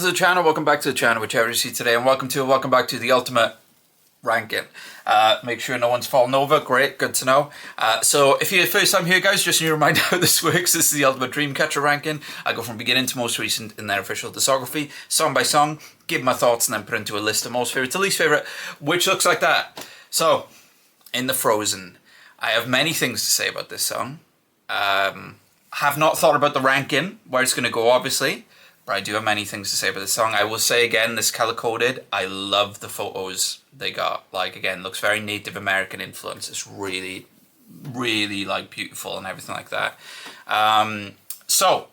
to the channel, welcome back to the channel, whichever you see today, and welcome back to the ultimate ranking. Make sure no one's fallen over, great, good to know. So if you're the first time here guys, just a reminder how this works. This is the ultimate Dreamcatcher ranking. I go from beginning to most recent in their official discography, song by song, give my thoughts and then put into a list of most favourite to least favourite, which looks like that. So, in the Frozen, I have many things to say about this song. Have not thought about the ranking, where it's going to go obviously, but I do have many things to say about this song. I will say again, this color-coded, I love the photos they got. Like, again, looks very Native American influence. It's really, really, like, beautiful and everything like that. So,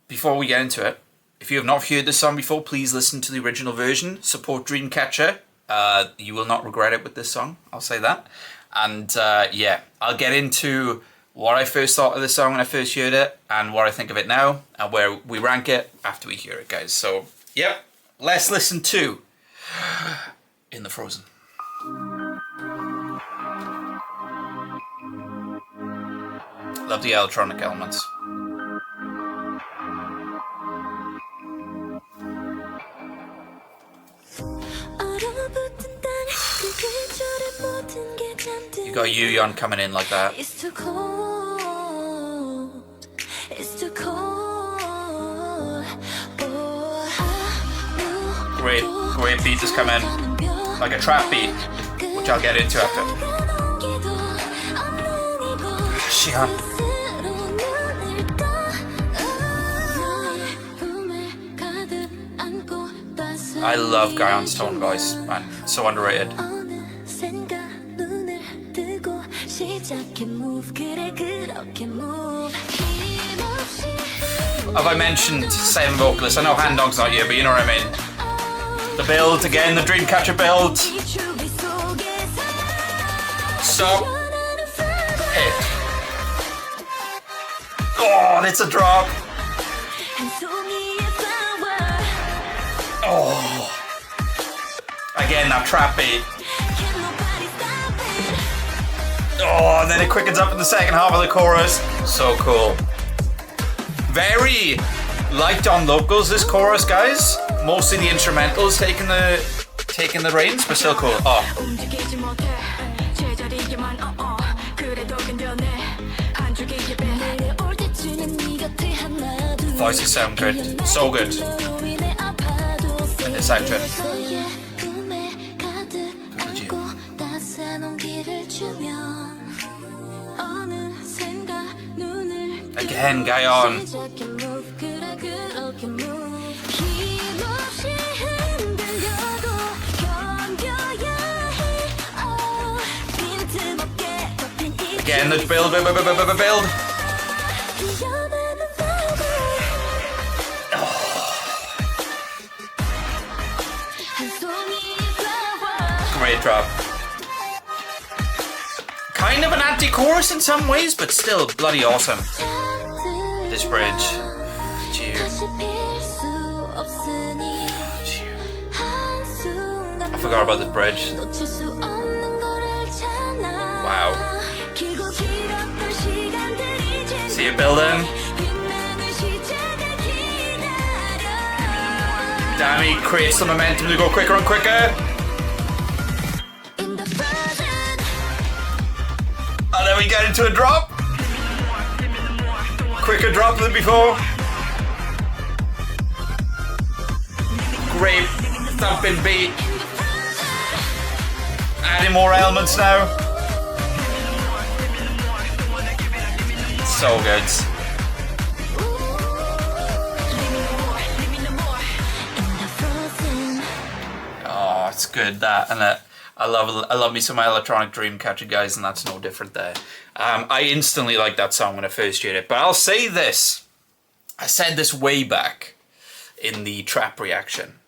before we get into it, if you have not heard this song before, please listen to the original version. Support Dreamcatcher. You will not regret it with this song, I'll say that. And, yeah, I'll get into what I first thought of this song when I first heard it, and what I think of it now, and where we rank it after we hear it, guys. So, yep, let's listen to In the Frozen. Love the electronic elements. You got Yuyeon coming in like that. Great beat just come in, like a trap beat, which I'll get into after. Shihan. I love Gayeon's tone voice, man, so underrated. Have I mentioned 7 vocalists? I know Han-Dong's not here, but you know what I mean. The build, again, the Dreamcatcher build. So, hit. Oh, and it's a drop. Oh. Again, that trap beat. Oh, and then it quickens up in the second half of the chorus. So cool. Very light on locals, this chorus, guys. Mostly the instrumentals taking the reins, but still cool. Oh. Voices sound good. So good. In this section. Again, Gayeon. Again, the build. Oh. Great drop. Kind of an anti-chorus in some ways, but still bloody awesome. This bridge. I forgot about the bridge. Wow. See it building. Damn, he creates the momentum to go quicker and quicker. And then we get into a drop. Quicker drop than before. Great thumping beat. Adding more elements now. So good. Oh, it's good that, and I love me some electronic Dreamcatcher, guys, and that's no different there. I instantly liked that song when I first heard it, but I'll say this. I said this way back in the trap reaction.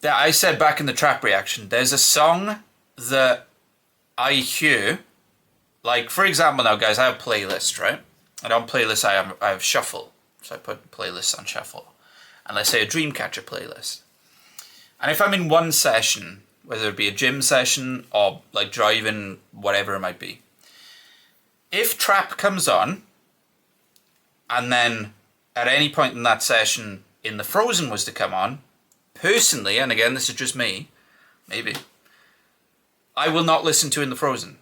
That I said back in the trap reaction, there's a song that I hear, like, for example now, guys, I have playlists, right? And on playlists I have shuffle. So I put playlists on shuffle. And let's say a Dreamcatcher playlist. And if I'm in one session, whether it be a gym session or like driving, whatever it might be, if trap comes on, and then at any point in that session In the Frozen was to come on, personally, and again, this is just me, maybe, I will not listen to In the Frozen.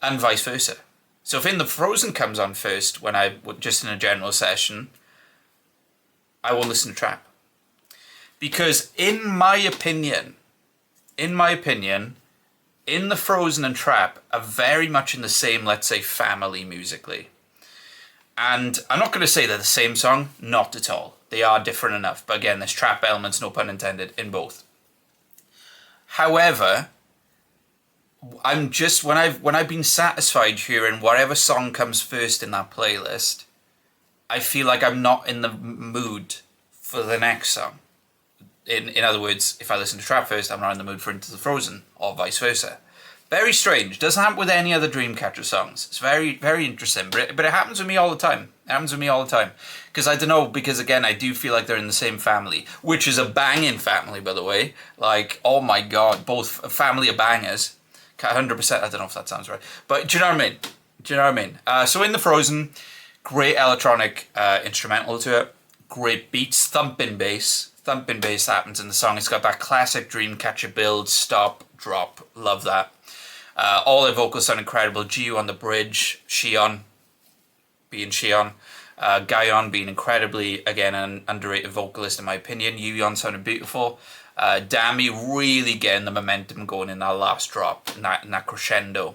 And vice versa. So if In the Frozen comes on first, when I just in a general session, I will listen to trap. Because in my opinion, In the Frozen and trap are very much in the same, let's say, family musically. And I'm not going to say they're the same song, not at all. They are different enough, but again, there's trap elements, no pun intended, in both. However, I'm just, when I've been satisfied hearing whatever song comes first in that playlist, I feel like I'm not in the mood for the next song. In other words, if I listen to trap first, I'm not in the mood for Into the Frozen, or vice versa. Very strange. Doesn't happen with any other Dreamcatcher songs. It's very, very interesting, but it happens with me all the time. It happens with me all the time. Because I don't know, because again, I do feel like they're in the same family, which is a banging family, by the way. Like, oh my god, both a family of bangers. 100%, I don't know if that sounds right. But do you know what I mean? So In the Frozen, great electronic instrumental to it. Great beats, thumping bass. Thumping bass happens in the song. It's got that classic Dreamcatcher build, stop, drop. Love that. All their vocals sound incredible. Jiu on the bridge, Shion being Shion, Gayon being incredibly, again, an underrated vocalist in my opinion. Yuyeon sounded beautiful. Dami really getting the momentum going in that last drop, in that crescendo.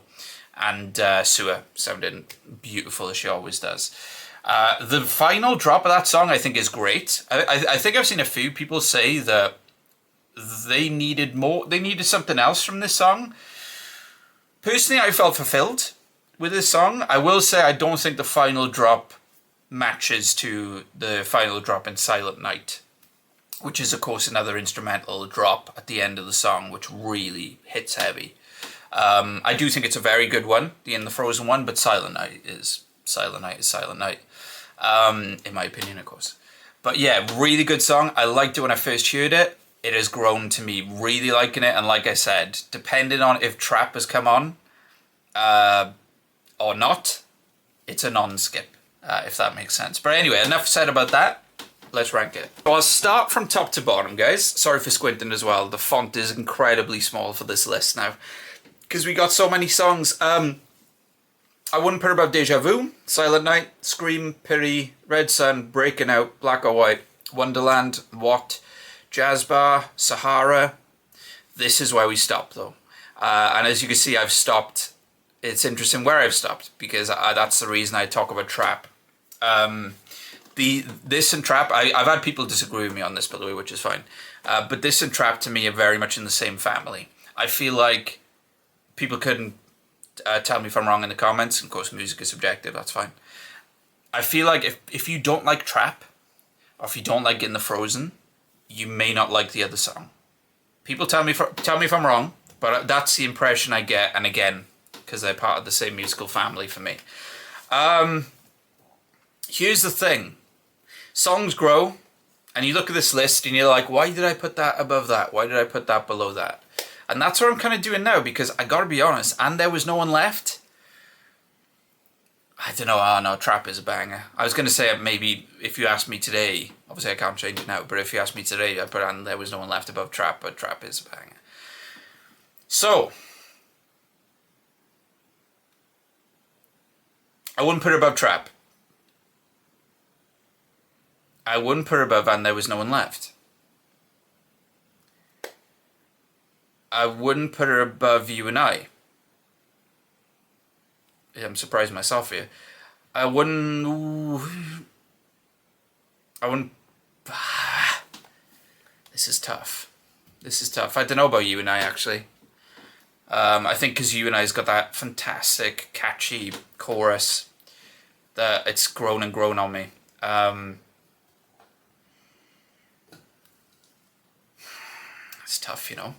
And Sua sounding beautiful as she always does. The final drop of that song I think is great. I think I've seen a few people say that they needed something else from this song. Personally, I felt fulfilled with this song. I will say I don't think the final drop matches to the final drop in Silent Night, which is of course another instrumental drop at the end of the song, which really hits heavy. I do think it's a very good one, the In the Frozen one, but Silent Night is Silent Night. In my opinion, of course. But yeah, really good song. I liked it when I first heard it. It has grown to me really liking it, and like I said, depending on if trap has come on or not, it's a non-skip, if that makes sense. But anyway, enough said about that. Let's rank it. So I'll start from top to bottom, guys. Sorry for squinting as well. The font is incredibly small for this list now, because we got so many songs. I wouldn't put above Deja Vu, Silent Night, Scream, Piri, Red Sun, Breaking Out, Black or White, Wonderland, What, Jazz Bar, Sahara. This is where we stop though. And as you can see, I've stopped. It's interesting where I've stopped, because that's the reason I talk about trap. This and trap, I've had people disagree with me on this, by the way, which is fine. But this and trap to me are very much in the same family. I feel like people couldn't tell me if I'm wrong in the comments. Of course, music is subjective, that's fine. I feel like if you don't like trap, or if you don't like In the Frozen, you may not like the other song. People tell me if I'm wrong, but that's the impression I get, and again, because they're part of the same musical family for me. Here's the thing. Songs grow, and you look at this list and you're like, why did I put that above that? Why did I put that below that? And that's what I'm kind of doing now, because I gotta be honest, And There Was No One Left, I don't know, oh no, trap is a banger. I was going to say maybe if you asked me today, obviously I can't change it now, but if you asked me today, I'd put And There Was No One Left above trap, but trap is a banger. So, I wouldn't put it above trap. I wouldn't put her above And There Was No One Left. I wouldn't put her above You and I. Yeah, I'm surprised myself here. I wouldn't... This is tough. I don't know about You and I, actually. I think because You and I's got that fantastic, catchy chorus that it's grown and grown on me. It's tough, you know.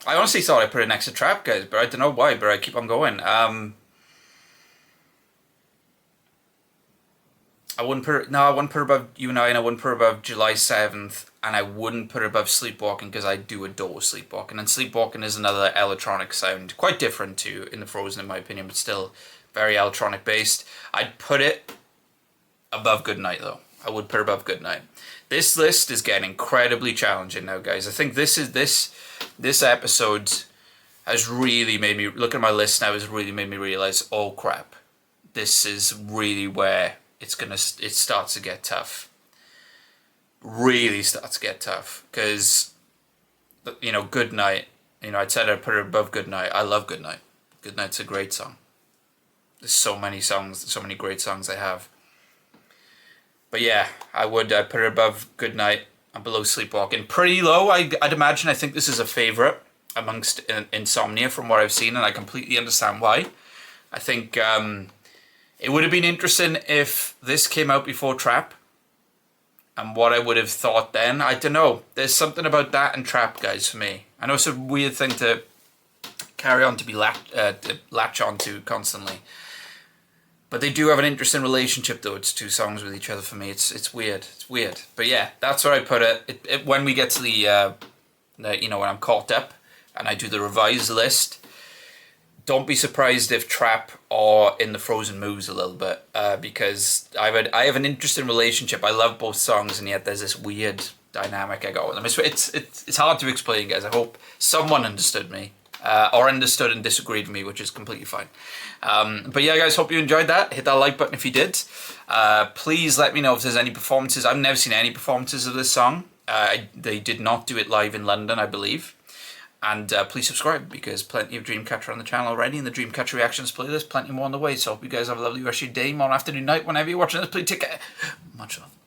I honestly thought I put it next to Trap, guys, but I don't know why, but I keep on going. I wouldn't put her above You and I, and I wouldn't put her above July 7th, and I wouldn't put her above Sleepwalking, because I do adore Sleepwalking, and Sleepwalking is another electronic sound, quite different to In the Frozen in my opinion, but still very electronic based. I'd put it above Goodnight though. I would put it above Goodnight. This list is getting incredibly challenging now, guys. I think this episode has really made me look at my list now. Has really made me realize, oh crap, this is really where it starts to get tough. Really starts to get tough because, you know, Goodnight. You know, I'd said I'd put it above Goodnight. I love Goodnight. Goodnight's a great song. There's so many songs, so many great songs they have. But yeah, I'd put it above Goodnight and below Sleepwalking. Pretty low, I'd imagine. I think this is a favourite amongst Insomnia from what I've seen, and I completely understand why. I think it would have been interesting if this came out before Trap, and what I would have thought then. I don't know. There's something about that and Trap, guys, for me. I know it's a weird thing to carry on to be latch on to constantly. But they do have an interesting relationship, though. It's two songs with each other for me. It's weird. It's weird. But yeah, that's where I put it. When we get to the you know, when I'm caught up and I do the revised list, don't be surprised if Trap are in the frozen moves a little bit, because I have an interesting relationship. I love both songs, and yet there's this weird dynamic I got with them. It's hard to explain, guys. I hope someone understood me. Or understood and disagreed with me, which is completely fine. But yeah, guys, hope you enjoyed that. Hit that like button if you did. Please let me know if there's any performances. I've never seen any performances of this song. They did not do it live in London, I believe. And please subscribe, because plenty of Dreamcatcher on the channel already, in the Dreamcatcher Reactions playlist, plenty more on the way. So hope you guys have a lovely rest of your day, morning, afternoon, night, whenever you're watching this. Please take care. Much love.